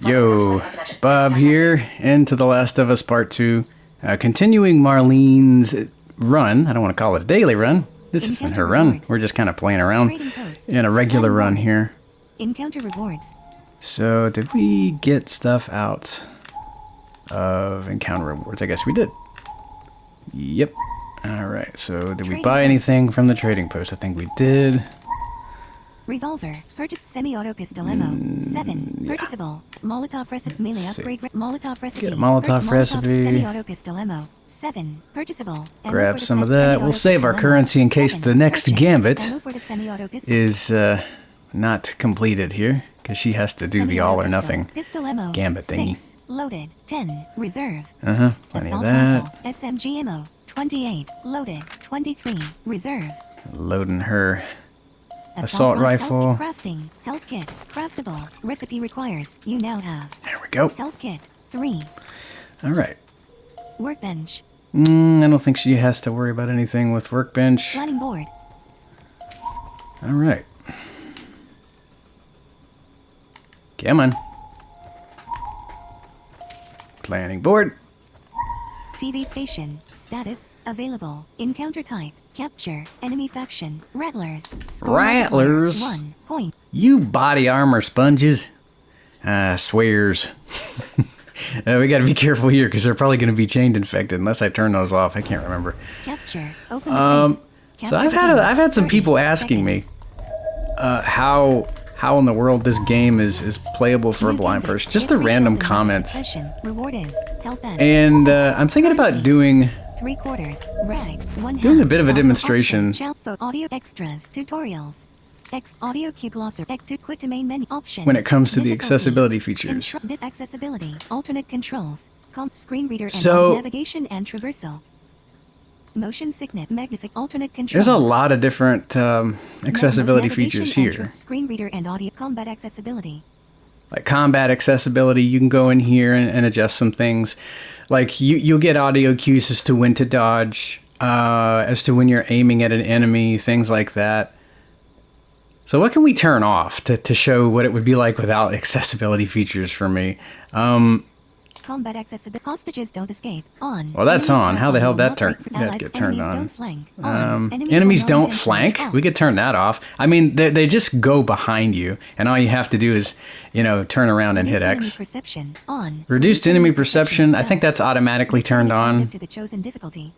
Yo, Bob here, into The Last of Us Part 2. Continuing Marlene's run. I don't want to call it a daily run. This isn't her run. We're just kind of playing around in a regular run here. Encounter rewards. So, did we get stuff out of encounter rewards? I guess we did. Yep. Alright, so did we buy anything from the trading post? I think we did. Revolver. Purchased semi-auto pistol ammo. 7. Yeah. Purchasable. Molotov recipe. Melee upgrade. Molotov recipe. Get a Molotov recipe. Semi-auto pistol ammo. 7. Purchasable. Grab some of that. We'll save our currency in case the next gambit is not completed here, because she has to do the all or nothing gambit thingy. 6. Loaded. 10. Reserve. Plenty of that. SMG ammo. 28. Loaded. 23. Reserve. Loading her assault rifle. Crafting. Health kit. Craftable. Recipe requires. You now have. There we go. Health kit. 3. Alright. Workbench. I don't think she has to worry about anything with workbench. Planning board. Alright. Come on. Planning board. TV station. Status. Available. Encounter type. Capture. Enemy faction. Rattlers. Score Rattlers? 1 point. You body armor sponges. Swears. We gotta be careful here, because they're probably gonna be chain infected unless I turn those off. I can't remember. Capture. Open the safe. So I've had some people asking me how in the world this game is playable for a blind person. Just the random comments. Reward is health And I'm thinking about doing 3/4 rag. a bit of a demonstration. Audio extras tutorials. Audio key glosser. To quit to main menu options. When it comes to the accessibility features. Accessibility. Alternate controls. Screen reader and So, navigation and traversal. Motion sickness. Magnific. Alternate controls. There's a lot of different accessibility features here. Screen reader and audio. Combat accessibility. Like combat accessibility, you can go in here and adjust some things. Like you'll get audio cues as to when to dodge, as to when you're aiming at an enemy, things like that. So what can we turn off to show what it would be like without accessibility features for me? Combat accessibility. Hostages don't escape. On. Well, that's on. How the hell did that get turned on? Don't flank. On. Enemies don't flank? We could turn that off. I mean, they just go behind you, and all you have to do is, turn around and hit X. Perception. On. Reduced enemy perception. I think that's automatically turned on. To the chosen difficulty.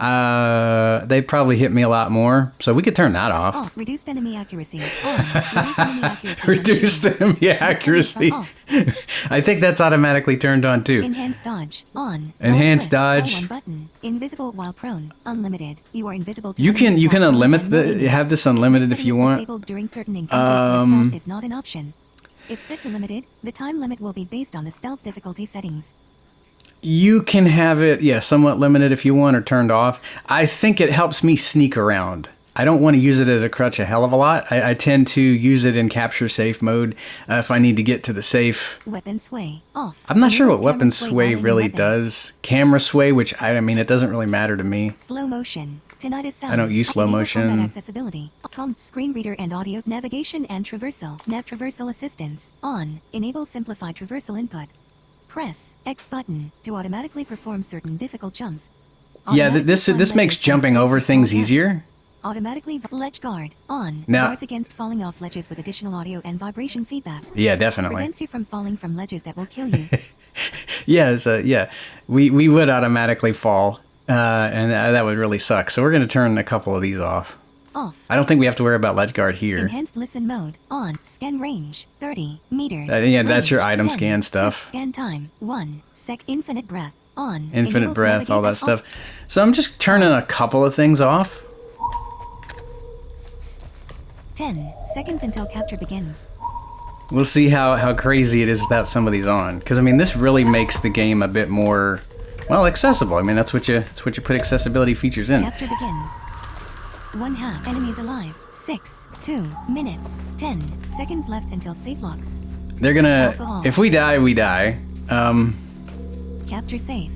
They probably hit me a lot more, so we could turn that off. Off. Reduced enemy accuracy. On. Reduced enemy accuracy. Reduced enemy accuracy. I think that's automatically turned on too. Enhanced dodge. On. Enhanced dodge. L1 button. Invisible while prone. Unlimited. You are invisible to You can have this unlimited if you want. Disabled during certain encounters where stealth is not an option. If set to limited, the time limit will be based on the stealth difficulty settings. You can have it, somewhat limited if you want, or turned off. I think it helps me sneak around. I don't want to use it as a crutch a hell of a lot. I tend to use it in capture safe mode if I need to get to the safe. Weapon sway off. I'm not sure what weapon sway really does. Camera sway, which I mean, it doesn't really matter to me. Slow motion. Tinnitus sound. I don't use slow motion. Combat accessibility. Screen reader and audio. Navigation and traversal. Nav traversal assistance. On. Enable simplified traversal input. Press X button to automatically perform certain difficult jumps. Yeah, this makes jumping over things easier. Automatically ledge guard on. Now, guards against falling off ledges with additional audio and vibration feedback. Yeah, definitely. Prevents you from falling from ledges that will kill you. We would automatically fall, and that would really suck. So we're going to turn a couple of these off. Off. I don't think we have to worry about ledge guard here. Enhanced listen mode on. Scan range 30 meters. That's your item 10, scan stuff. Scan time 1 sec. Infinite breath on. Infinite breath, all that stuff. So I'm just turning a couple of things off. 10 seconds until capture begins. We'll see how crazy it is without some of these on. Because I mean, this really makes the game a bit more, well, accessible. I mean, that's what you put accessibility features in. Capture begins. 1/2 enemies alive. 6, 2 minutes. 10 seconds left until safe locks. They're gonna. Alcohol. If we die, we die. Capture safe.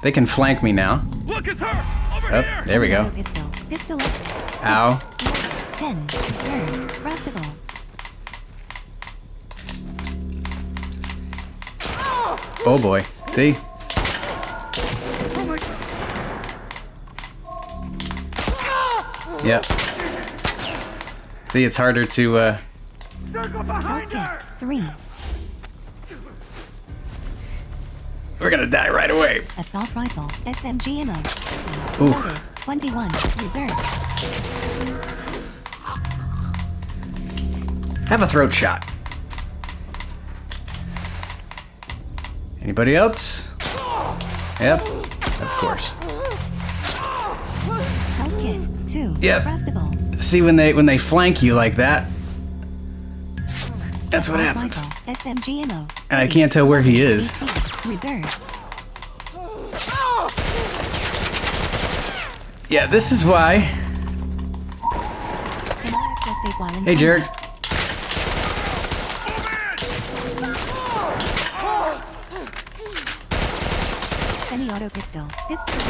They can flank me now. Look, it's her! Over here! There we go. Pistol. Ow. 10. Reserve. Craftable. Oh boy. See? Yep. See, it's harder to, Health kit. 3. We're gonna die right away. Assault rifle. SMG ammo. Oof. Loaded. 21. Reserve. Have a throat shot. Anybody else? Yep. Of course. Health kit. 2. Yep. Craftable. See, when they flank you like that, that's what Assault happens. rifle. SMG ammo. And I can't tell where he is. 18. Reserve. Yeah, this is why. Cannot access safe while in Hey, Jared. combat. Semi-auto pistol. Pistol.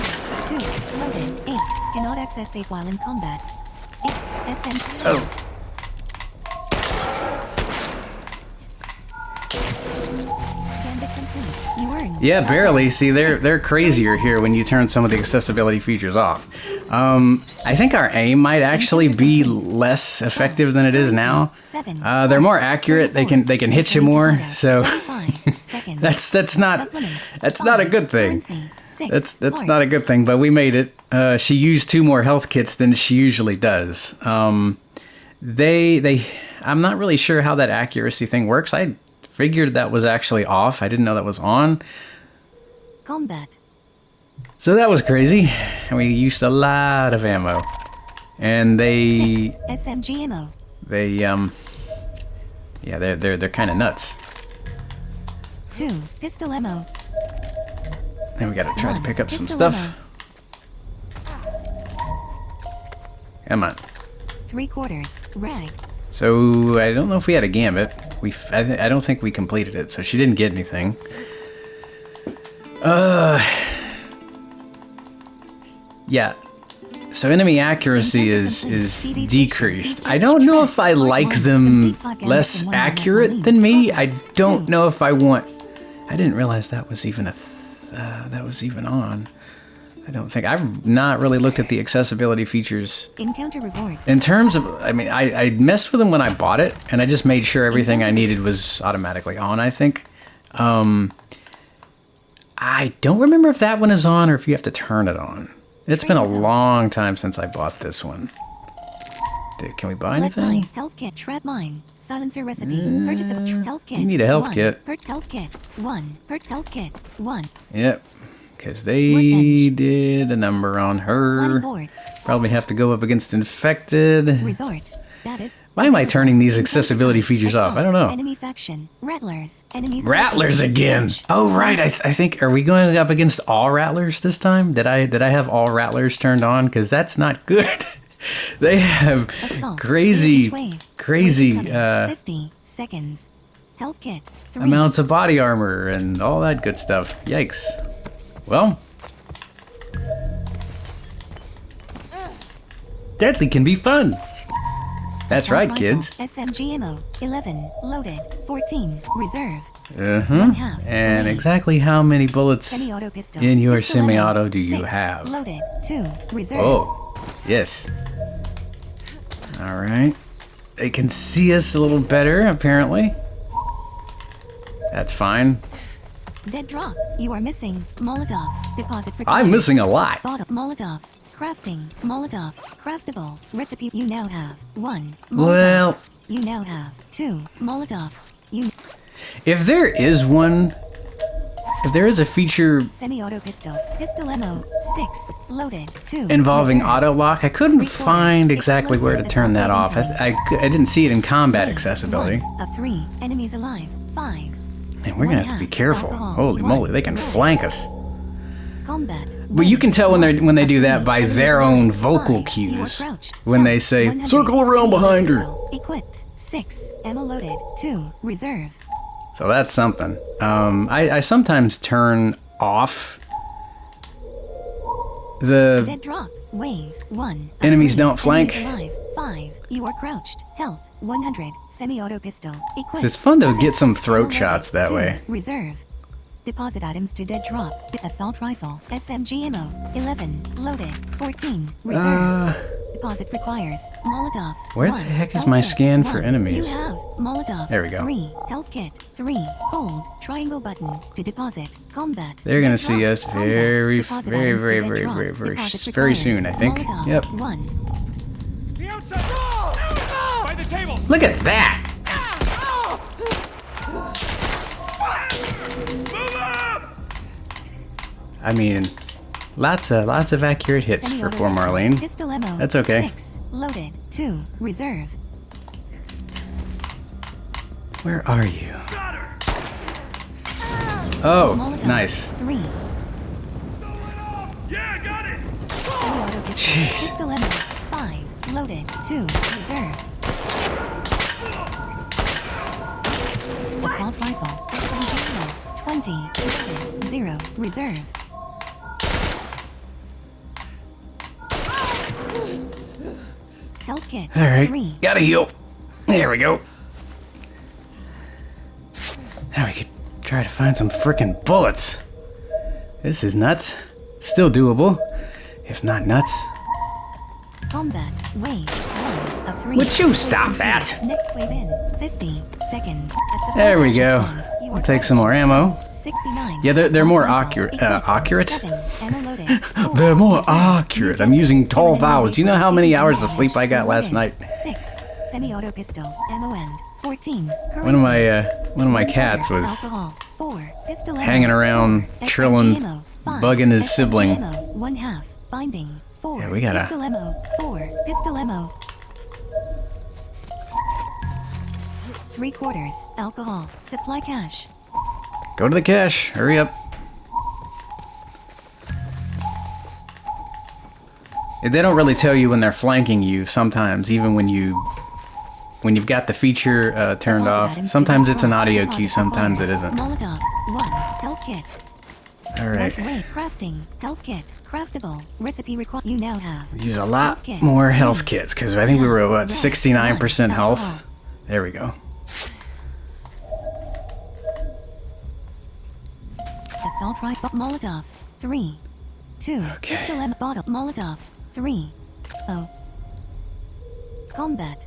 2. Loaded. 8. Cannot access safe while in combat. 8. SMG. Oh. Gambit complete. You earned. Yeah, barely. See, they're 6. crazier here when you turn some of the accessibility features off. I think our aim might actually be less effective than it is now. 7. They're more accurate. They can hit you more. So 35 seconds. that's not Supplements. a 5. good thing. Currency. 6. That's not a good thing. But we made it. She used 2 more health kits than she usually does. I'm not really sure how that accuracy thing works. I figured that was actually off. I didn't know that was on. Combat. So that was crazy. And we used a lot of ammo. And 6. SMG ammo. yeah, they're kind of nuts. 2. Pistol ammo. And we gotta try to 1. pick up some Pistol stuff. ammo. Come on. 3/4. Rag. So I don't know if we had a gambit. I don't think we completed it, so she didn't get anything. Yeah. So enemy accuracy is decreased. I don't know if I like them less accurate than me. I don't know if I want. I didn't realize that was even on. I don't think I've not really looked at the accessibility features. Encounter rewards. In terms of, I mean, I messed with them when I bought it, and I just made sure everything I needed was automatically on, I think. I don't remember if that one is on or if you have to turn it on. It's been a long time since I bought this one. Can we buy Lead mine. anything? Health kit. Trap mine. Silencer recipe. Purchase of health kit. You need a health 1. kit. Health kit. 1. Health kit. 1. Yep. Because they Workbench. did a number on her. Planning board. Probably have to go up against infected. Resort. Status. Why am I available. turning these Encounter accessibility type. features off? I don't Assault. know. Enemy faction. Rattlers. Enemies. Rattlers weapons. again. Search. Oh right, I think, are we going up against all rattlers this time? Did I have all rattlers turned on? Because that's not good. They have Assault. crazy, Each wave. crazy Wave coming. 50 seconds. Health kit. 3. amounts of body armor and all that good stuff. Yikes. Well, deadly can be fun. That's Assault right, rifle. kids. SMG ammo. 11. Loaded. 14. Reserve. Uh-huh. 1/2. And Remain. exactly how many bullets Semi-auto pistol. in your Pistol ammo. semi-auto do you 6. have? Loaded. 2. Reserve. Oh, yes. All right. They can see us a little better, apparently. That's fine. Dead drop. You are missing. Molotov. Deposit required. I'm missing a lot. Bottle. Molotov. Crafting. Molotov. Craftable. Recipe. You now have 1. Molotov. Well, You now have 2. Molotov. You. if there is one, if there is a feature Semi-auto pistol. Pistol ammo. 6. Loaded. 2. involving Reserve. auto lock, I couldn't 3/4. find exactly where to turn that off. Explosive I didn't see it in combat Remain. accessibility. 1 of 3. Enemies alive. 5. Man, we're gonna have to be careful. Holy moly, they can flank us. Combat. But you can tell when they do that by their own vocal cues. When they say, "Circle around behind her." Equipped. 6. Ammo loaded. 2. Reserve. So that's something. I sometimes turn off the Dead drop. Wave 1. Enemies 3. don't flank. Enemies alive. 5. You are crouched. Health 100. Semi-auto pistol. Equipped. So it's fun to get 6. some throat Ammo shots that 2. way. Reserve. Deposit items to dead drop. Assault rifle. SMG ammo. 11. Loaded. 14. Reserve. Deposit requires Molotov. Where the 1. heck is Health my kit. scan for 1. enemies? You have Molotov. There we go. 3. Health kit. 3. Hold triangle button to deposit. Combat. They're gonna Dead see drop. us Combat. very, Deposit very, items to very, dead very, drop. very, very, Deposit very requires soon, I think. Molotov. Yep. 1. The outside! By the table! Look at that! Move up! I mean, lots of accurate hits for Semi-auto poor pistol. Marlene. Pistol ammo. That's okay. 6. Loaded. 2. Reserve. Where are you? Got her! Oh, Molotov. nice. 3. Yeah, got it! Semi-auto pistol. Jeez. Pistol ammo. 5. Loaded. 2. Reserve. Assault rifle. SMG ammo. 20. Loaded. 0. Reserve. Health kit. All right, 3. gotta heal. There we go. Now we could try to find some frickin' bullets. This is nuts. Still doable, if not nuts. Combat. Wave 1 of 3. Would you Wave stop complete. that? Next wave in 50 seconds. A supply There we cache is go. on. You I'll are take some more ammo. 69. Yeah, they're more Assault accurate. rifle. Accurate? 7. Ammo loaded. 4. They're more Reserve. accurate. New I'm using weapon. tall Killing enemy vowels. You know how without many taking hours of damage. sleep I got last Loaded. night? 6. Semi-auto pistol. Ammo end. 14. One of my cats was Alcohol. 4. Pistol ammo. hanging around, 4. trilling, SMG ammo. 5. bugging his SMG sibling. ammo. 1/2. Binding. 4. Yeah, we gotta- Pistol ammo. 4. Pistol ammo. 3/4. Alcohol. Supply cache. Go to the cache. Hurry up. They don't really tell you when they're flanking you sometimes, even when you've got the feature turned Deposit off. items to Sometimes dead it's an drop. audio Deposit cue, sometimes it requires isn't. Molotov. 1. Health kit. Alright. Wait, crafting. Health kit. Craftable. Recipe required. You now have. Use a lot Health kit. more health kits, because I think we were at, what, Red. 69% 1. health? Alcohol. There we go. Assault rifle. Molotov. 3. 2. Okay. Pistol ammo. Bottle. Molotov. 3. Oh. Combat.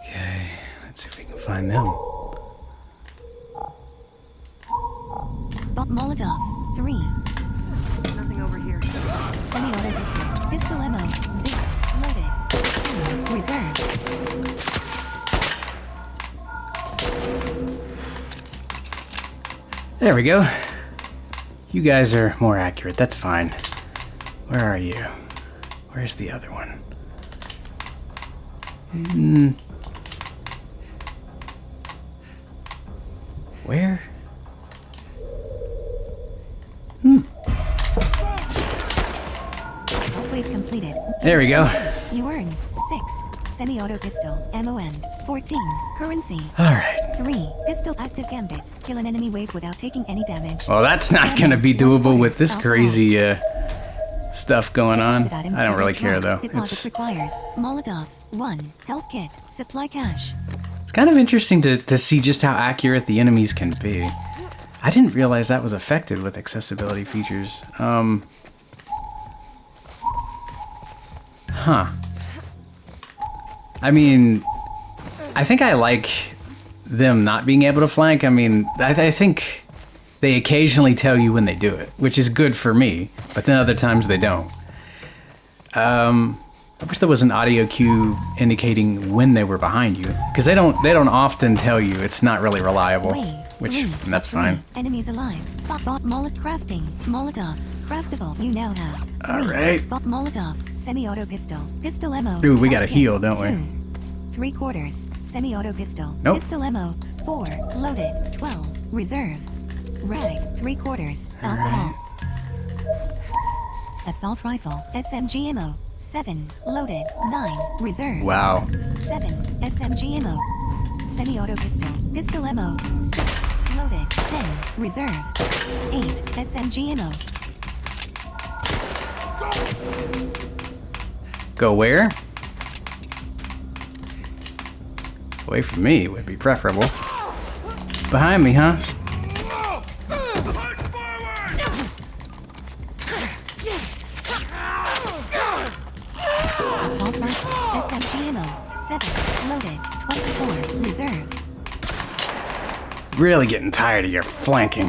Okay, let's see if we can find them. Molotov. 3. Nothing over here. Semi-auto pistol. Pistol ammo. 0. Loaded. Reserve. There we go. You guys are more accurate, that's fine. Where are you? Where's the other one? Where? Wave completed. There we go. You earned 6. Semi-auto pistol. Ammo end. 14. Currency. Alright. 3. Pistol active gambit. Kill an enemy wave without taking any damage. Well, that's not gonna be doable with this crazy stuff going on. Deposit items I don't to really dead care drop. though. Deposit It's requires Molotov. 1. Health kit. Supply cache. kind of interesting to see just how accurate the enemies can be. I didn't realize that was affected with accessibility features. Huh. I mean, I think I like them not being able to flank. I mean, I think they occasionally tell you when they do it, which is good for me, but then other times they don't. I wish there was an audio cue indicating when they were behind you, because they don't often tell you. It's not really reliable, Wave. which 3. and that's 3. fine. Enemies alive. Bot molot crafting. Molotov. Craftable. You now have 3. All right. Bot Molotov. Semi-auto pistol. Pistol ammo. Ooh, we gotta Health kit. heal, don't we? 2. 3/4. Semi-auto pistol. Nope. Pistol ammo. 4. Loaded. 12. Reserve. Rag. 3/4. Alcohol. Assault rifle. SMG ammo. 7. Loaded. 9. Reserve. Wow. 7. SMG ammo. Semi-auto pistol. Pistol ammo. 6. Loaded. 10. Reserve. 8. SMG ammo. Go where? Away from me would be preferable. Behind me, huh? Assault rifle. SMG ammo. 7. Loaded. 24. Reserve. Really getting tired of your flanking.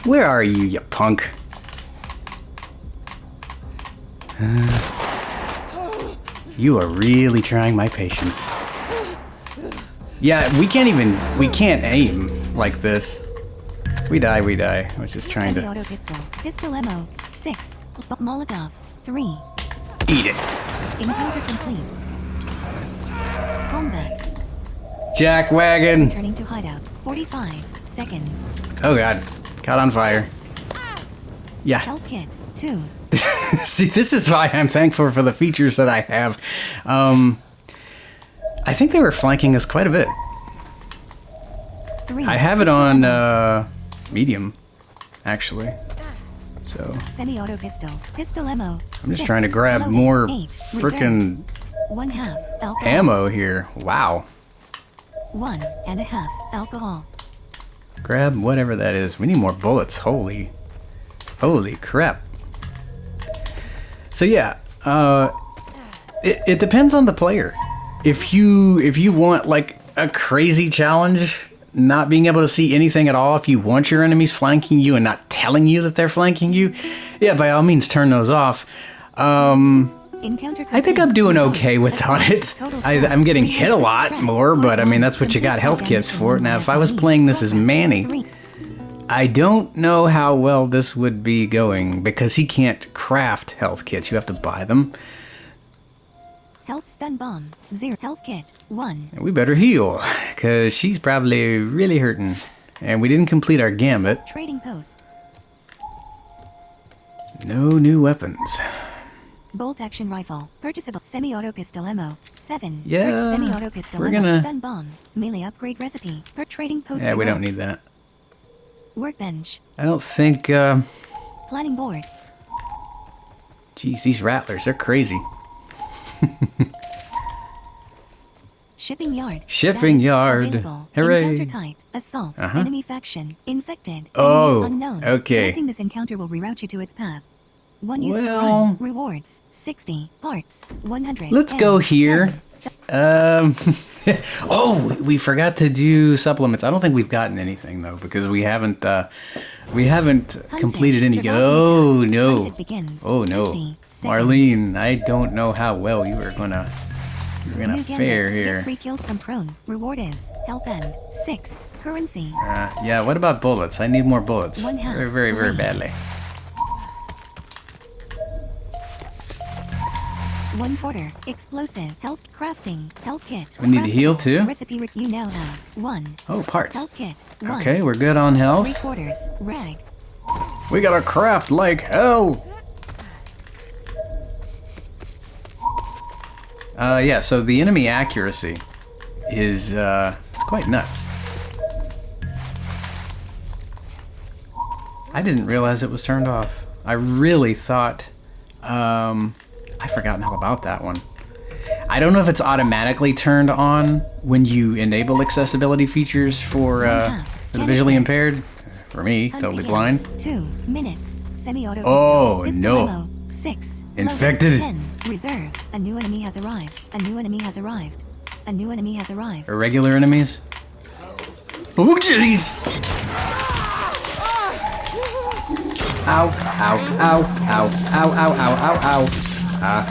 Where are you, you punk? You are really trying my patience. Yeah, we can't aim like this. We die. We're just trying to Semi-auto pistol. Pistol ammo. 6. Molotov. 3. eat it. Encounter complete. Combat. Jack wagon. Returning to hideout. 45 seconds. Oh god. Caught on fire. Yeah. Health kit. 2. See, this is why I'm thankful for the features that I have. I think they were flanking us quite a bit. 3. I have it Pistol on ammo. medium, actually. So Semi-auto pistol. Pistol ammo. I'm just 6. trying to grab Loaded. more 8. frickin' Reserve. 1/2 alcohol. ammo here. Wow. 1.5 alcohol. Grab whatever that is. We need more bullets. Holy crap. So yeah, it depends on the player. If you want like a crazy challenge, not being able to see anything at all, if you want your enemies flanking you and not telling you that they're flanking you, yeah, by all means turn those off. Encounter I think I'm doing okay without it. Total I'm getting score. hit a lot more, but I mean, that's what you got health kits for. Now, if I was playing this as Manny, I don't know how well this would be going because he can't craft health kits. You have to buy them. Health stun bomb. 0. Health kit. 1. And we better heal because she's probably really hurting. And we didn't complete our gambit. Trading post. No new weapons. Bolt action rifle. Purchasable. Semi-auto pistol ammo. 7. Yeah, Semi-auto pistol we're ammo. gonna- Stun bomb. Melee upgrade recipe. Per trading post. Yeah, we don't reward. need that. Workbench. I don't think, Planning board. geez, these rattlers, they're crazy. Shipping yard. Shipping Status. yard. Available. Hooray. Encounter type. Assault. Uh-huh. Enemy faction. Infected. Oh, Enemies unknown. okay. Selecting this encounter will reroute you to its path. 1 use per Well- run. Rewards. 60. Parts. 100. Let's go here. Oh, we forgot to do supplements. I don't think we've gotten anything though because we haven't completed any. Oh no! Hunted begins. Oh no, 50 seconds. Marlene, I don't know how well you're gonna New gambit. fare Get here. 3 kills from prone. Reward is health and 6 currency. Yeah. What about bullets? I need more bullets. 1/2. Very Lead. badly. 1/4 explosive health crafting health kit. We need to heal, Craftable. too? Recipe you now have 1 Oh, parts. health kit. 1. Okay, we're good on health. 3/4 rag. We gotta craft like hell. Yeah, so the enemy accuracy is it's quite nuts. I didn't realize it was turned off. I really thought I've forgotten all about that one. I don't know if it's automatically turned on when you enable accessibility features for the visually impaired. For me, Hunt totally begins. blind. 2 minutes. Semi-auto Oh, pistol. no. Ammo. 6. Infected. Loaded. 10. Reserve. A new enemy has arrived. A new enemy has arrived. A new enemy has arrived. Irregular enemies. Oh jeez! Ow, ow, ow, ow, ow, ow, ow, ow, ow.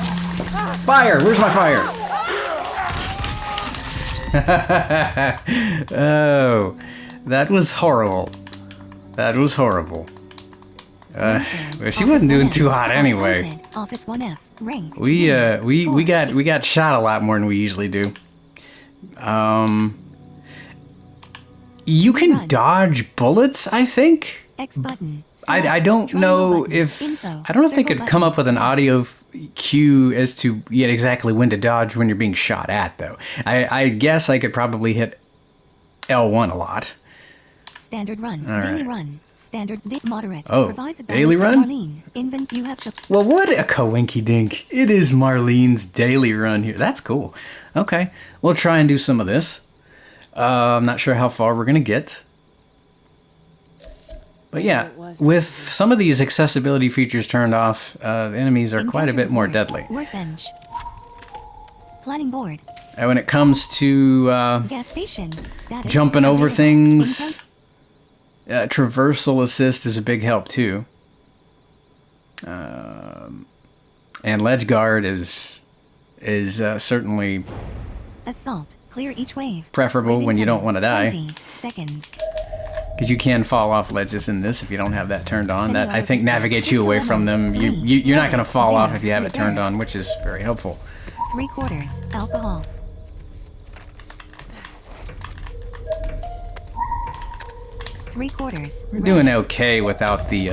Fire! Where's my fire? Oh, that was horrible. That was horrible. Well, she wasn't doing too hot anyway. Hunted. Office 1F. Rank. We Score. got shot a lot more than we usually do. You can Run. dodge bullets, I think. X button. I Select. don't Triangle know button. if Info. I don't know if they Circle could come button. up with an audio cue as to yet exactly when to dodge when you're being shot at though. I guess I could probably hit L1 a lot. Standard run. All Daily right. run. Standard moderate. Oh, Provides a daily balance run? with Marlene. You have Well, what a coinky dink. It is Marlene's daily run here. That's cool. Okay, we'll try and do some of this. I'm not sure how far we're going to get. But yeah, with some of these accessibility features turned off, enemies are quite a bit more deadly. Workbench. Planning board. And when it comes to Gas station. Status. jumping over Available. things, traversal assist is a big help too. And ledge guard is certainly Assault. Clear each wave. preferable Wave when you don't want to die. 20 seconds. Because you can fall off ledges in this if you don't have that turned on. That, I think, Semi-auto navigates you pistol. away from them. Three. You're not going to fall off Zero. if you have it turned Reserve. on, which is very helpful. 3/4 alcohol. Three-quarters. We're doing okay without the...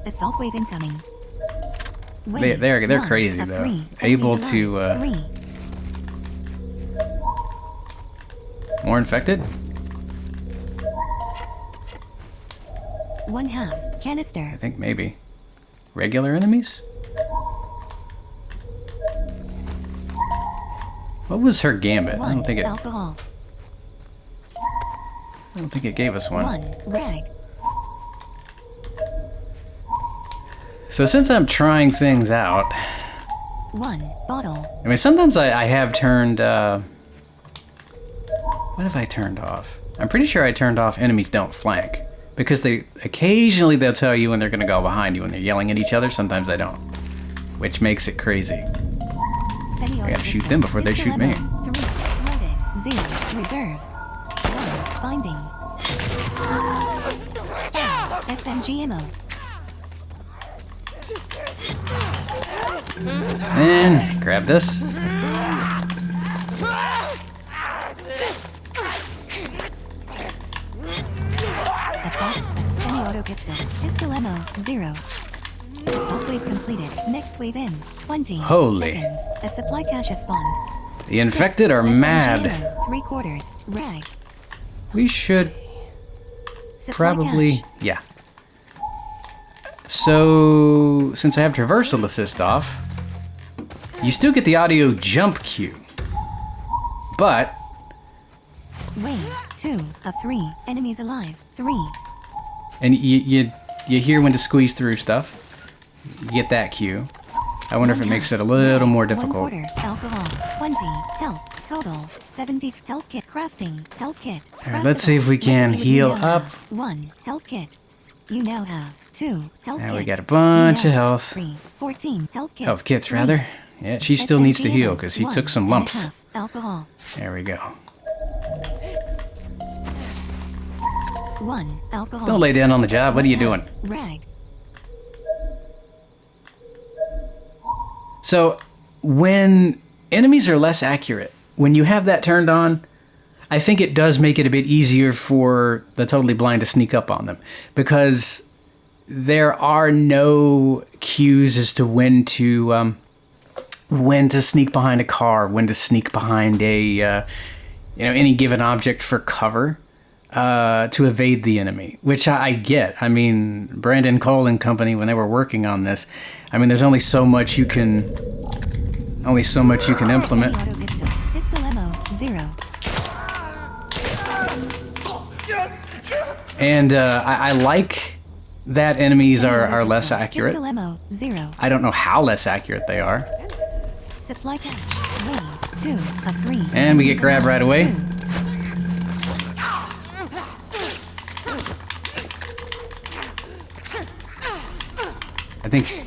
Assault wave incoming. Wave. They're One crazy, of though. 3. Able Enemies to... alive. 3. More infected? 1/2 canister. I think maybe. Regular enemies? What was her gambit? I 1 don't think it alcohol. gave us one. 1 rag. So since I'm trying things out, 1 bottle. I mean, sometimes I have turned, what have I turned off? I'm pretty sure I turned off enemies don't flank. Because occasionally they'll tell you when they're going to go behind you when they're yelling at each other. Sometimes they don't. Which makes it crazy. Semi-auto I gotta shoot pistol. them before they Pistol shoot me. ammo. 3 loaded. 0 reserve. 1 binding. SMG ammo. And grab this. Assault. Semi-auto pistol. Pistol ammo. 0. Assault wave completed. Next wave in. 20 Holy. seconds. A supply cache has spawned. The infected 6 are SMG mad. ammo. 3/4 rag. We should Supply probably... cache. Yeah. So, since I have traversal assist off, you still get the audio jump cue. But, Wave 2 of 3. Enemies alive. 3. and you hear when to squeeze through stuff. You get that cue. I wonder if it makes it a little more difficult. 1/4 alcohol. 20 health total. 70 health kit crafting. Health kit. Alright, let's see if we can Recipe heal you now up. have 1 health kit. You now have 2 health Now kit. we got a bunch You of now health. have 3. 14 health kit. Health kits, 3. rather. Yeah, she still needs to SMG heal ammo. because she 1 took some and a lumps. half alcohol. There we go. 1 alcohol. Don't lay down on the job. What are you 1/2 doing? rag. So, when enemies are less accurate, when you have that turned on, I think it does make it a bit easier for the totally blind to sneak up on them. Because there are no cues as to when to sneak behind a car, when to sneak behind a, any given object for cover. To evade the enemy, which I get. I mean, Brandon Cole and company, when they were working on this, I mean, there's only so much you can implement. Semi-auto pistol. Pistol ammo. 0. And I like that enemies are less accurate. Pistol ammo. 0. I don't know how less accurate they are. Supply cache. Wave 2 of 3. And we get grabbed right away. 2. I think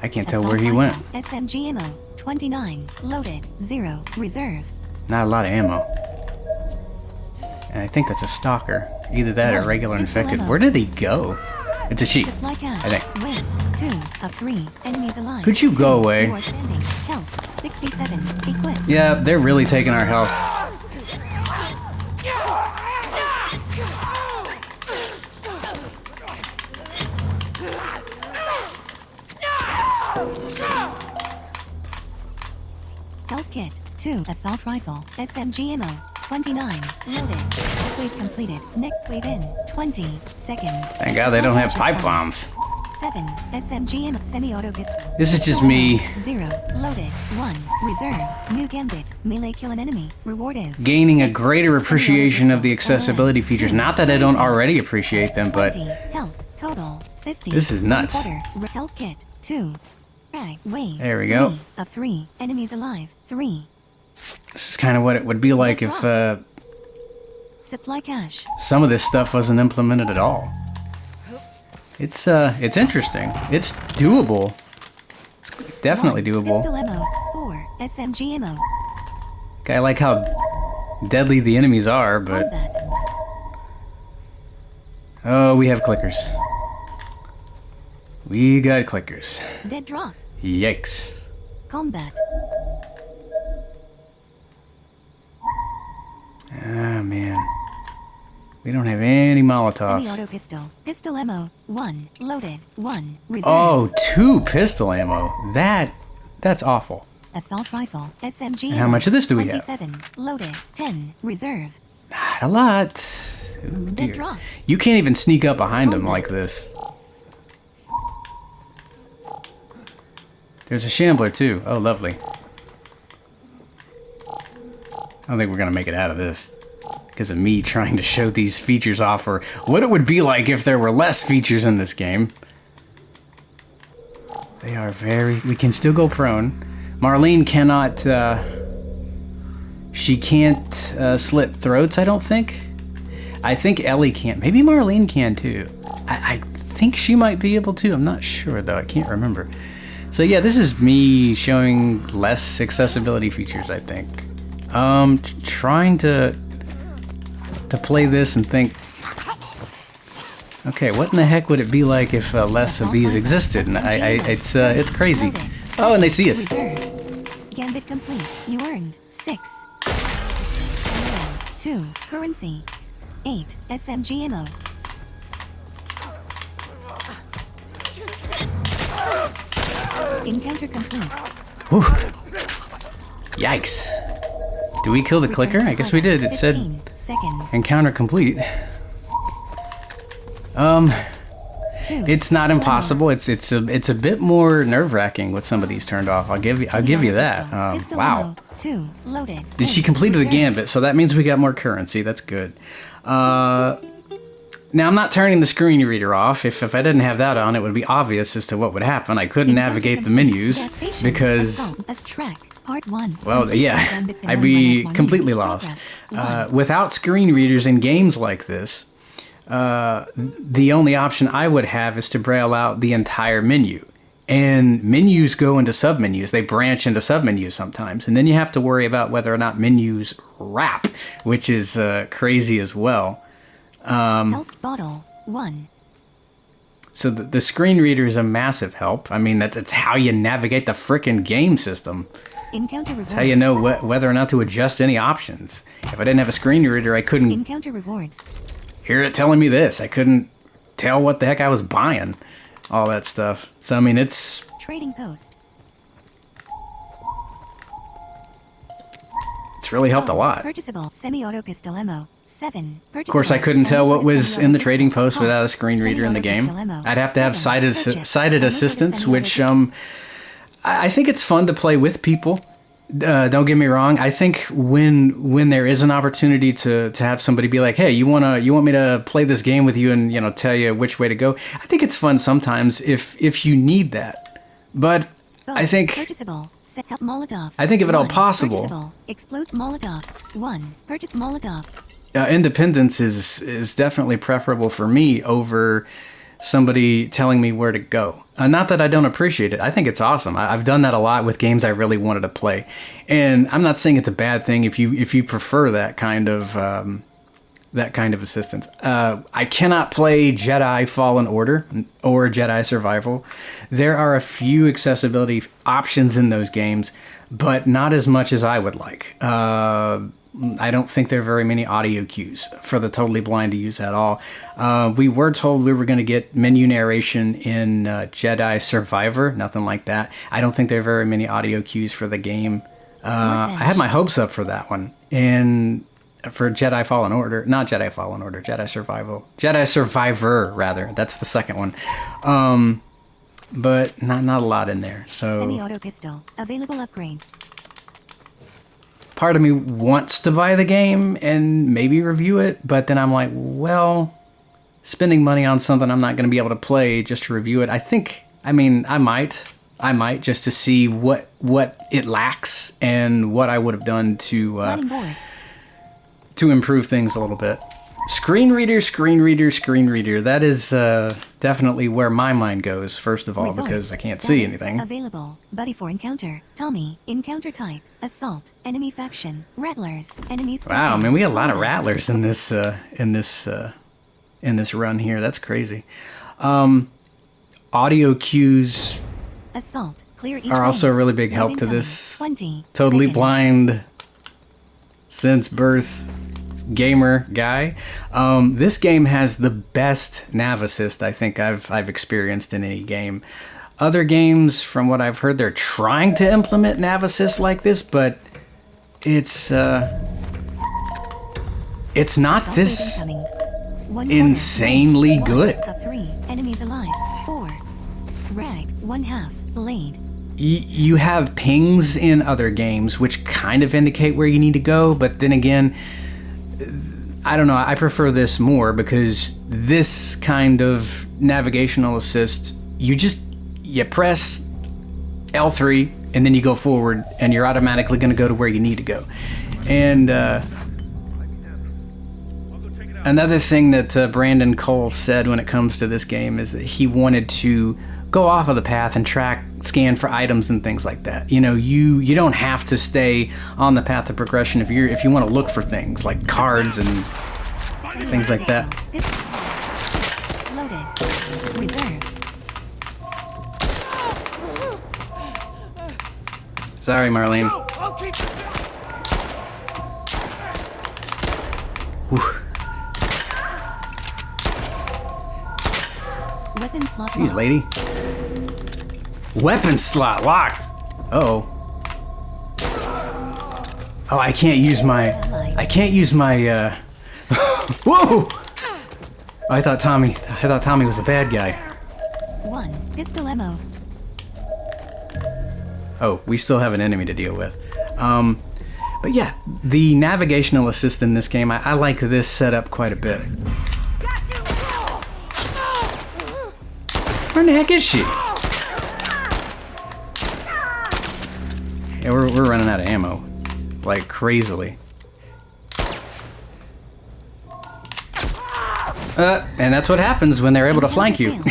I can't tell where he went. SMG ammo. 29. Loaded. 0. Reserve. Not a lot of ammo. And I think that's a stalker. Either that or One. regular Pistol infected. ammo. Where did he go? It's a sheep. Supply cache. I think. Wave 2 of 3. Enemies alive. Could you 2. go away? You are standing. Health. 67. Equipped. Yeah, they're really taking our health. Health kit. 2. Assault rifle. SMG ammo. 29. Loaded. Wave completed. Next wave in 20 seconds. Thank God they don't have pipe bombs. 7. SMGM semi-auto pistol. This is just me 0. Loaded. 1. Reserve. New gambit. Melee kill an enemy. Reward is gaining a 6. greater appreciation of the accessibility 11, features. 2, Not that I don't already appreciate them, but 20. Health. Total. 50. this is nuts. Quarter. Health kit. 2. Frag. Wave. There we go. 3 of 3. Enemies alive. 3. This is kind of what it would be like if Supply cache. some of this stuff wasn't implemented at all. It's interesting. It's doable. It's definitely 1. doable. Pistol ammo. 4. SMG ammo. I like how deadly the enemies are, but Combat. oh, we have clickers. We got clickers. Dead drop. Yikes. Combat. Ah, man. We don't have any Molotovs. Semi-auto pistol. Pistol ammo. 1. Loaded. 1. Reserve. Oh, 2 pistol ammo. That's awful. Assault rifle. SMG And how ammo. much of this do we have? 27. Loaded. 10. Reserve. Not a lot. Oh, Dead dear. drop. You can't even sneak up behind them Combat. like this. There's a shambler too. Oh, lovely. I don't think we're gonna make it out of this because of me trying to show these features off, or what it would be like if there were less features in this game. They are very... We can still go prone. Marlene cannot... she can't slit throats, I don't think. I think Ellie can't. Maybe Marlene can too. I think she might be able to. I'm not sure though. I can't remember. So yeah, this is me showing less accessibility features, I think. Trying to play this and think, okay, what in the heck would it be like if less of these existed? And it's crazy. Oh, and they see us. Reserve. Gambit complete. You earned 6. 2. Currency. 8. SMG ammo. Encounter complete. Whew. Yikes. Do we kill the clicker? I guess we did. It said 15 seconds. encounter complete. 2. It's not Pistol impossible. It's a bit more nerve-wracking with some of these turned off. I'll give you that. Pistol Wow. ammo. 2. Loaded. And she 8. completed the Reserve. gambit, so that means we got more currency. That's good. Now, I'm not turning the screen reader off. If I didn't have that on, it would be obvious as to what would happen. I couldn't Encounter navigate the complete. menus Gas station. because, Assault. As track. Part 1. well, Complete yeah, gambits in I'd 1 be minus completely 1. lost. Progress. 1. Without screen readers in games like this, the only option I would have is to braille out the entire menu. And menus go into submenus. They branch into submenus sometimes. And then you have to worry about whether or not menus wrap, which is crazy as well. Health bottle. 1. So the screen reader is a massive help. I mean, that's how you navigate the frickin' game system. Encounter rewards. That's how you know whether or not to adjust any options. If I didn't have a screen reader, I couldn't Encounter rewards. hear it telling me this. I couldn't tell what the heck I was buying. All that stuff. So, I mean, it's Trading post. really helped a Oh, lot. Purchasable. Semi-auto pistol ammo. 7. Of course, I couldn't tell what was in the trading post without a screen reader in the game. I'd have to have sighted assistance, which I think it's fun to play with people. Don't get me wrong. I think when there is an opportunity to have somebody be like, hey, you want me to play this game with you and tell you which way to go, I think it's fun sometimes if you need that. But I think Purchasable. Set up Molotov. I think if at all 1. possible, Purchasable. Explode Molotov. 1. Purchase Molotov. independence is definitely preferable for me over somebody telling me where to go. Not that I don't appreciate it. I think it's awesome. I've done that a lot with games I really wanted to play, and I'm not saying it's a bad thing if you prefer that kind of assistance. I cannot play Jedi Fallen Order or Jedi Survival. There are a few accessibility options in those games, but not as much as I would like. I don't think there are very many audio cues for the totally blind to use at all. We were told we were going to get menu narration in Jedi Survivor, nothing like that. I don't think there are very many audio cues for the game. I had my hopes up for that one, and for Jedi Fallen Order, not Jedi Fallen Order, Jedi Survivor rather. That's the second one. But not a lot in there. So Semi-auto pistol. Available upgrades. part of me wants to buy the game and maybe review it, but then I'm like, well, spending money on something I'm not going to be able to play just to review it. I might just to see what it lacks and what I would have done to improve things a little bit. Screen reader. That is definitely where my mind goes, first of all, Results. because I can't Status see anything. Available. Buddy for encounter. Tommy. Encounter type. Assault. Enemy faction. Rattlers. Enemies. Wow, man, we got a lot of combat. rattlers in this run here. That's crazy. Audio cues Assault. Clear each are also a wave. really big help Wave to incoming. this 20 totally seconds. blind since birth gamer guy. This game has the best nav assist I think I've experienced in any game. Other games, from what I've heard, they're trying to implement nav assist like this, but it's not Assault this wave incoming. One insanely corner. good. One of 3 enemies alive. 4 rag. 1/2 blade. You have pings in other games which kind of indicate where you need to go, but then again, I don't know, I prefer this more because this kind of navigational assist, you press L3 and then you go forward and you're automatically going to go to where you need to go. And another thing that Brandon Cole said when it comes to this game is that he wanted to go off of the path and scan for items and things like that. You know, you don't have to stay on the path of progression if you want to look for things like cards and things like that. Loaded. Reserve. Sorry, Marlene. I'll keep it. Whew. Weapon slot Jeez, locked. lady. Weapon slot locked. Oh, I can't use my. Whoa! I thought Tommy was the bad guy. 1 pistol ammo. Oh, we still have an enemy to deal with. But yeah, the navigational assist in this game, I like this setup quite a bit. Where in the heck is she? Yeah, we're running out of ammo, like crazily. And that's what happens when they're able to flank you.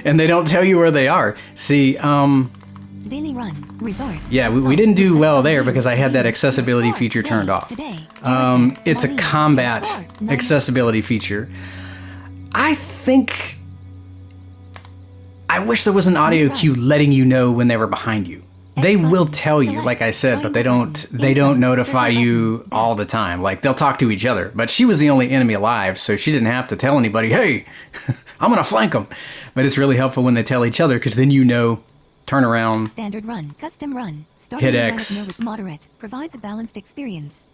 And they don't tell you where they are. See, Daily run. Resort. yeah, we didn't do well there because I had that accessibility feature turned off. It's a combat accessibility feature. I wish there was an audio cue letting you know when they were behind you. They will tell you, like I said, but they don't notify you all the time. Like, they'll talk to each other. But she was the only enemy alive, so she didn't have to tell anybody, hey, I'm gonna flank them. But it's really helpful when they tell each other, because then you know, turn around. Standard run. Custom run. Hit Run X. of moderate. Provides a balanced experience.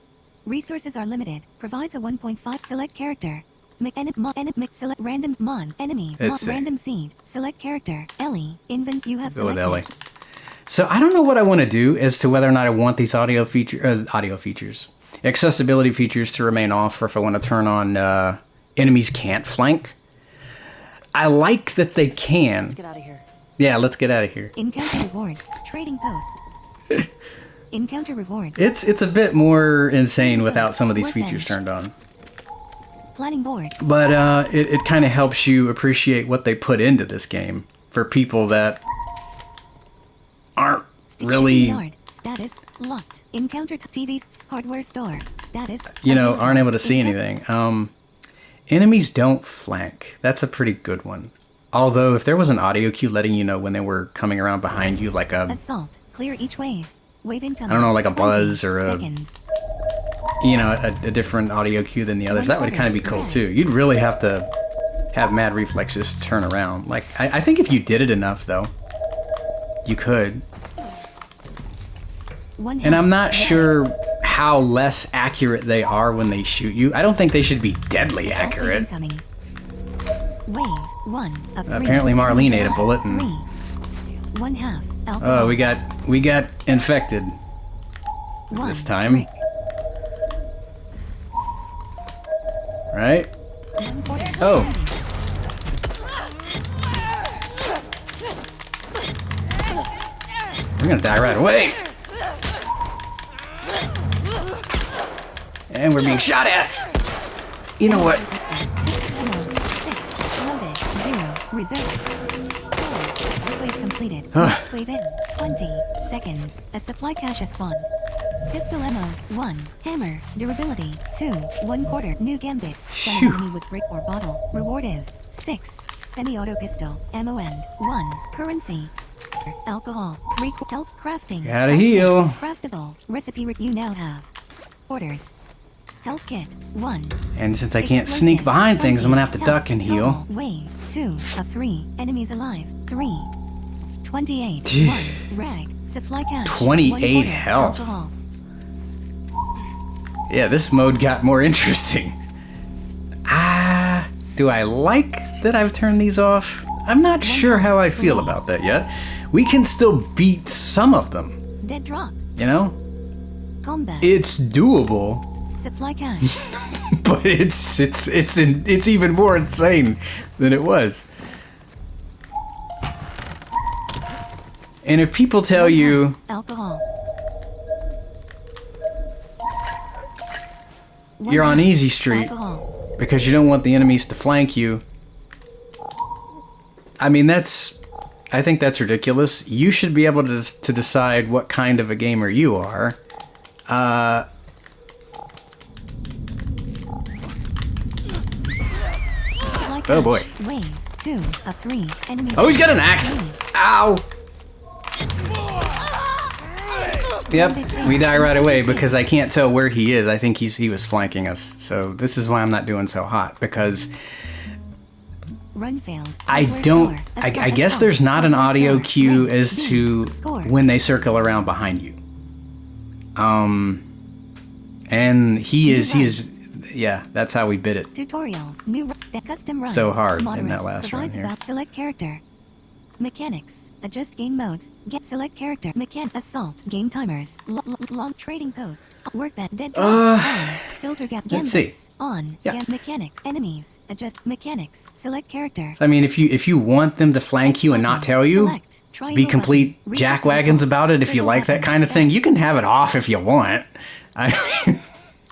Resources are limited. Provides a 1.5 select character. Select random mon enemy. Let's see. Random seed. Select character. Ellie. You have Go with selected. Ellie. So I don't know what I want to do as to whether or not I want these audio features, accessibility features to remain off, or if I want to turn on enemies can't flank. I like that they can. Let's get out of here. Yeah, let's get out of here. Encounter rewards. Trading post. Encounter rewards. It's a bit more insane without some of these features turned on. Planning board. But it kind of helps you appreciate what they put into this game for people that aren't really, Yard. Status locked. Encounter TV's hardware store. Status. aren't able to see anything. Enemies don't flank. That's a pretty good one. Although, if there was an audio cue letting you know when they were coming around behind you, like a, Assault. Clear each wave. Wave incoming. I don't know, like a 20 buzz or seconds. a different audio cue than the others, that would kind of be cool too. You'd really have to have mad reflexes to turn around. Like, I think if you did it enough, though, you could. And I'm not sure how less accurate they are when they shoot you. I don't think they should be deadly accurate. Incoming. Wave 1 of 3. Apparently Marlene ate a bullet and 3. 1/2 alcohol. oh, we got infected 1 this time. brick. Right? 1/4 Oh. standing. We're gonna die right away. And we're being shot at. You know what? 6 loaded 0 reserve. 4 wave completed. Next wave in 20 seconds. A supply cache has spawned. Pistol ammo 1 hammer durability 2 1/4 new gambit. Stun Phew. enemy with brick or bottle. Reward is 6 semi-auto pistol ammo and 1 currency. Alcohol 3 health crafting. Gotta Health heal. kit, craftable recipe you now have. Orders. Health kit 1. And since I can't sneak behind things, I'm gonna have to duck and heal. Total wave 2 of 3 enemies alive 3. 28 Gee. 1 rag supply cache 28 1/4 health. alcohol. Yeah, this mode got more interesting. Do I like that I've turned these off? I'm not sure how I feel about that yet. We can still beat some of them, Dead drop you know? combat It's doable, supply cache but it's even more insane than it was. And if people tell you alcohol. you're on easy street Alcohol. because you don't want the enemies to flank you, I mean, I think that's ridiculous. You should be able to decide what kind of a gamer you are. Supply Oh, boy. cache. Wave 2 of 3 enemies. Oh, he's got an axe! Ow! Yep, we die right away because I can't tell where he is. I think he was flanking us. So this is why I'm not doing so hot, because Run failed. I Hardware don't. score. I guess there's not an Hardware audio score. cue Rank. as B. to Score. when they circle around behind you. And he is. Yeah, that's how we bit it. Tutorials. New custom run. So hard in Moderate. that last run Provides here. about select character. Mechanics. Adjust game modes. Get select character. Assault. Game timers. Long trading post. Workbench. Dead drop. On. Filter gap. let's Gambits. see. On. Yeah. Mechanics. Enemies. Adjust mechanics. Select character. I mean, if you want them to flank you and not tell you, Select. Triangle be complete button. Reset to jackwagons default. about it if you Circle like that button. kind of thing. You can have it off if you want. I mean,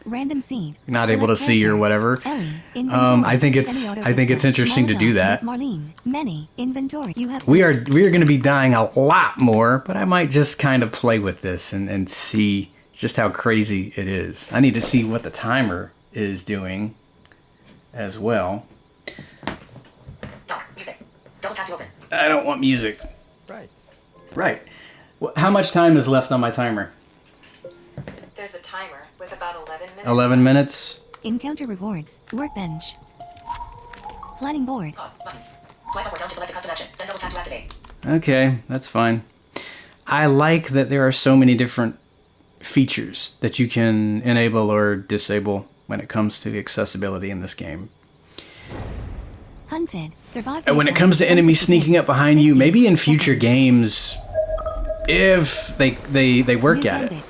Random seed. not able to Select see or character. whatever. Ellie. Inventory. I think it's Semi-auto pistol. interesting to do Well that. done. Marlene. Many. Inventory. You have We are going to be dying a lot more, but I might just kind of play with this and see just how crazy it is. I need to see what the timer is doing as well. Music. Double tap to open. I don't want music. Right. Right. How much time is left on my timer? There's a timer with about 11 minutes. 11 minutes. Encounter rewards. Workbench. Planning board. Pause. Button. Swipe up or down to select a custom action. Then double tap to activate. Okay, that's fine. I like that there are so many different features that you can enable or disable when it comes to the accessibility in this game. Hunted. Survive. And when it comes to enemies sneaking up behind you, maybe in future games, if they work at it,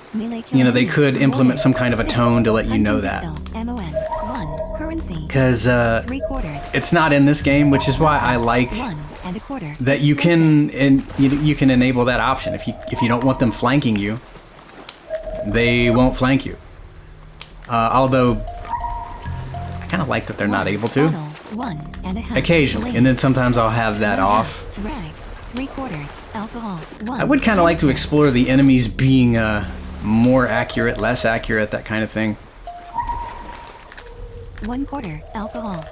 you know, they could implement some kind of a tone to let you know that. One currency. Because 3/4. it's not in this game, which is why I like 1 1/4. that you can you can enable that option. If you don't want them flanking you, they won't flank you. Although I kind of like that they're not able to. 1.5. Occasionally, and then sometimes I'll have that off. Rag. 3/4. Alcohol. 1. I would kind of like to explore the enemies being more accurate, less accurate, that kind of thing. 1/4. Alcohol.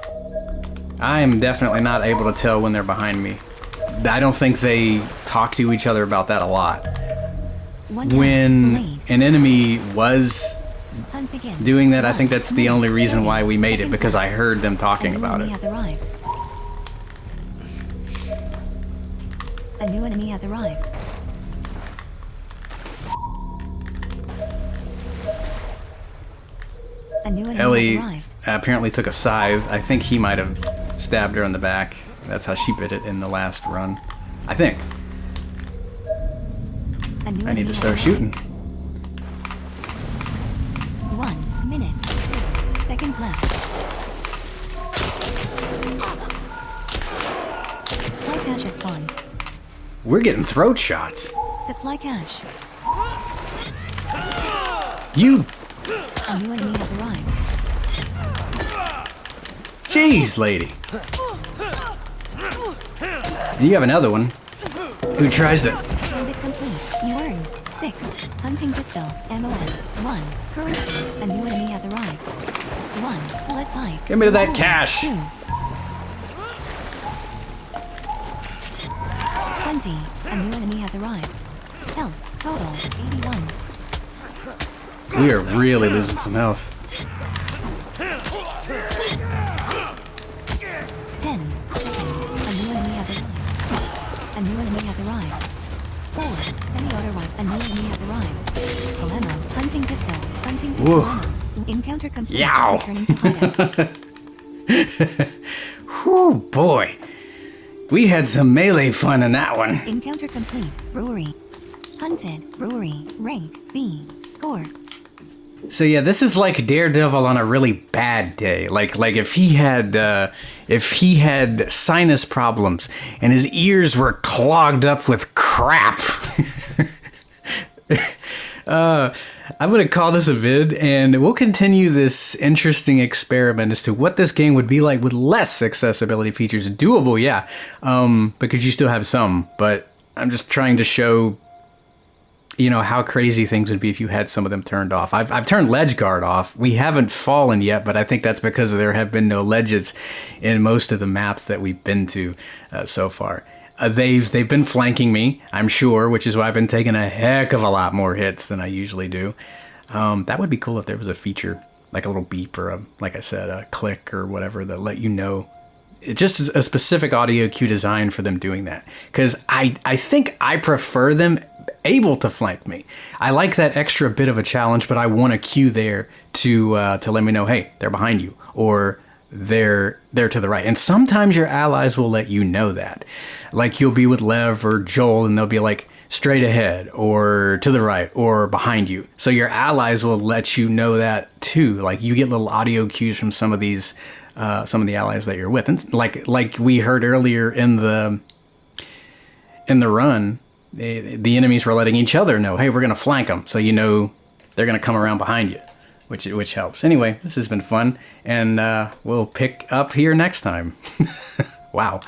I am definitely not able to tell when they're behind me. I don't think they talk to each other about that a lot. 1 When blade. an enemy was Hunt begins. doing that, I think 1 that's the only reason why we made it, seconds because I left. heard them A talking new about enemy it. has arrived. A new enemy has arrived. A new enemy Ellie has arrived. apparently took a scythe. I think he might have stabbed her in the back. That's how she bit it in the last run. I think. A new I need enemy to has start arrived. shooting. 1 minute. 2 seconds left. Supply cache has spawned. We're getting throat shots. Supply cache. You, A new enemy has arrived. jeez, lady. And you have another one who tries to. Target complete. You earned 6. Hunting pistol. Ammo and 1. Currency. A new enemy has arrived. 1. Lead pipe. Get me to that 1. cash. 2. 20. A new enemy has arrived. Health. Total. 81. We are really losing some health. 10 seconds. A new enemy has arrived. A new enemy has arrived. 4. Semi-auto rifle. A new enemy has arrived. Full ammo. Hunting pistol. Hunting pistol Whoa. ammo. Encounter complete. Yow. Returning to hideout. Whew, boy. We had some melee fun in that one. Encounter complete. Brewery. Hunted. Brewery. Rank. B. Score. So yeah, this is like Daredevil on a really bad day. Like if he had sinus problems and his ears were clogged up with crap. I'm gonna call this a vid, and we'll continue this interesting experiment as to what this game would be like with less accessibility features. Doable, yeah, because you still have some, but I'm just trying to show, you know, how crazy things would be if you had some of them turned off. I've turned ledge guard off. We haven't fallen yet, but I think that's because there have been no ledges in most of the maps that we've been to so far. They've been flanking me, I'm sure, which is why I've been taking a heck of a lot more hits than I usually do. That would be cool if there was a feature, like a little beep or like I said, a click or whatever that let you know. It's just a specific audio cue design for them doing that. Because I think I prefer them able to flank me. I like that extra bit of a challenge, but I want a cue there to let me know, hey, they're behind you, or they're to the right. And sometimes your allies will let you know that. Like you'll be with Lev or Joel and they'll be like straight ahead or to the right or behind you. So your allies will let you know that too. Like you get little audio cues from some of these some of the allies that you're with. And like we heard earlier in the run, the enemies were letting each other know, hey, we're going to flank them. So you know they're going to come around behind you, which helps. Anyway, this has been fun, and we'll pick up here next time. Wow.